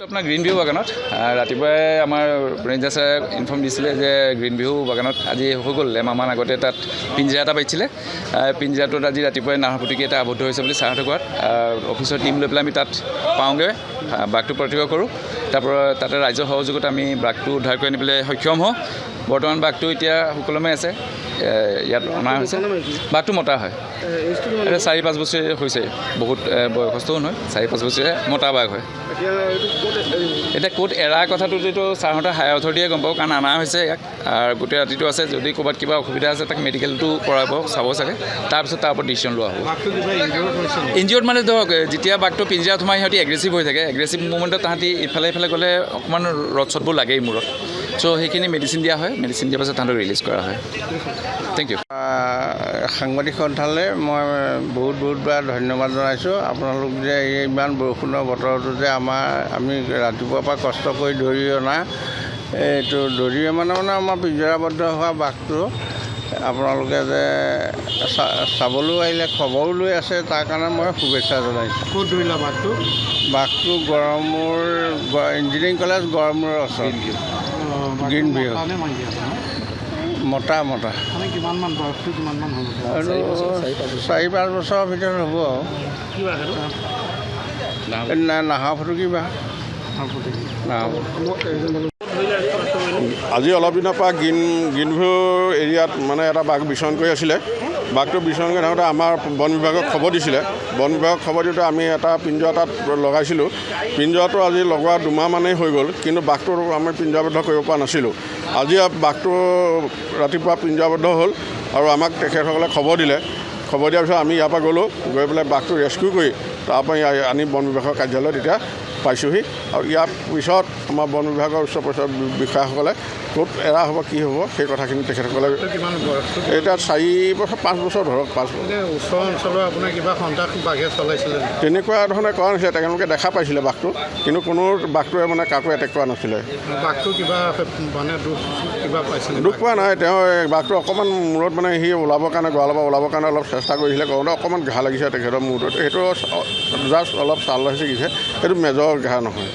আপোনাৰ green view বাগানত ৰাতিপুৱাই আমাৰ ৰেঞ্জাৰ ছাৰে ইনফৰ্ম দিছিলে যে গ্ৰীণ ভিউ বাগানত আজি হৈ গ'ল এমাহমান আগতে তাত পিঞ্জৰা এটা পাইছিলে। পিঞ্জৰাটোত আজি ৰাতিপুৱাই নাহৰফুটুকী এটা আবদ্ধ হৈছে বুলি ছাৰহঁতে কোৱাত অফিচৰ টীম লৈ পেলাই আমি তাত পাওঁগৈ, বাঘটো প্ৰতিহত কৰোঁ। তাৰপৰা তাতে ৰাইজৰ সহযোগত আমি বাঘটো উদ্ধাৰ কৰি আনিবলৈ সক্ষম হওঁ। বৰ্তমান বাঘটো এতিয়া সুকলমে আছে, ইয়াত অনা হৈছে। বাঘটো মতা হয়, এতিয়া 4-5 বছৰ হৈছে, বহুত বয়সস্থও নহয়, 4-5 বছৰীয়া মতা বাঘ হয়। এতিয়া ক'ত এৰাৰ কথাটোতো ছাৰহঁতে হাই অথৰিটিয়ে গম পাব, কাৰণ অনা হৈছে ইয়াক আৰু গোটেই ৰাতিটো আছে। যদি ক'ৰবাত কিবা অসুবিধা আছে তাক মেডিকেলটো কৰাব, চাব চাগে, তাৰপিছত তাৰ ওপৰত ডিচিশ্যন লোৱা হ'ব। ইনজিঅ'ৰ্ড মানে ধৰক যেতিয়া বাঘটো পিঞ্জৰাত সোমাই সিহঁতি এগ্ৰেছিভ হৈ থাকে, এগ্ৰেছিভ মুভমেণ্টত তাহাঁতি ইফালে ইফালে গ'লে অকণমান ৰড চডবোৰ লাগেই মূৰত। চ' সেইখিনি মেডিচিন দিয়া হয়, মেডিচিন দিয়াৰ পাছত তাহাঁতক ৰিলিজ কৰা হয়। Thank you. সাংবাদিক সন্থালৈ মই বহুত বাৰ ধন্যবাদ জনাইছোঁ। আপোনালোক যে ইমান বৰষুণৰ বতৰটো যে আমি ৰাতিপুৱাৰ পৰা কষ্ট কৰি ধৰি অনা এইটো ধৰি মানে আমাৰ পিঞ্জৰাবদ্ধ হোৱা বাঘটো আপোনালোকে যে চাবলৈও আহিলে, খবৰো লৈ আছে, তাৰ কাৰণে মই শুভেচ্ছা জনাইছোঁ। ক'ত ধৰিলা বাঘটো? বাঘটো গড়মূৰ ইঞ্জিনিয়াৰিং কলেজ গড়মূৰৰ ওচৰত। গ্ৰীণ ভিউ মতা মানে কিমানমান বয়সটো কিমানমান হ'ব? 4-5 বছৰৰ ভিতৰত হ'ব আৰু। নাহৰফুটুকী বাঘ। আজি অলপ দিনৰ পৰা গ্ৰীণ ভিউ এৰিয়াত মানে এটা বাঘ বিচৰণ কৰি আছিলে। বাঘটো বিচৰণ কৰি থাকোঁতে আমাৰ বন বিভাগক খবৰ দিছিলে। বন বিভাগক খবৰ দিওঁতে আমি এটা পিঞ্জৰা তাত লগাইছিলোঁ। পিঞ্জৰাটো আজি লগোৱা 2 মাহমানেই হৈ গ'ল, কিন্তু বাঘটো আমি পিঞ্জৰাবদ্ধ কৰিব পৰা নাছিলোঁ। আজি বাঘটো ৰাতিপুৱা পিঞ্জৰাবদ্ধ হ'ল আৰু আমাক তেখেতসকলে খবৰ দিলে। খবৰ দিয়াৰ পিছত আমি ইয়াৰ পৰা গ'লোঁ, গৈ পেলাই বাঘটো ৰেস্কিউ কৰি তাৰপৰা আনি বন বিভাগৰ কাৰ্যালয়ত এতিয়া পাইছোঁহি। আৰু ইয়াৰ পিছত আমাৰ বন বিভাগৰ উচ্চ পৰ্যায়ৰ বিষয়াসকলে ক'ত এৰা হ'ব, কি হ'ব, সেই কথাখিনি তেখেতসকলে এতিয়া 4-5 বছৰ ধৰক 5 বছৰ। ওচৰ অঞ্চলৰ আপোনাৰ কিবা সন্ত্ৰাস বাঘে চলাইছিলে? তেনেকুৱা ধৰণে কৰা নাছিলে, তেওঁলোকে দেখা পাইছিলে বাঘটো, কিন্তু কোনো বাঘটোৱে মানে কাকো এটেক কৰা নাছিলে। বাঘটো কিবা মানে কিবা পাইছিলে? দুখ পোৱা নাই, তেওঁ বাঘটো অকণমান মূৰত মানে সি ওলাবৰ কাৰণে, গঁৰালৰ পৰা ওলাবৰ কাৰণে অলপ চেষ্টা কৰিছিলে, কৰোঁতে অকণমান ঘাঁ লাগিছে তেখেতৰ মূৰটোত। সেইটো জাষ্ট অলপ ছাল লাগিছে, সেইটো মেজৰ ঘাঁ নহয়।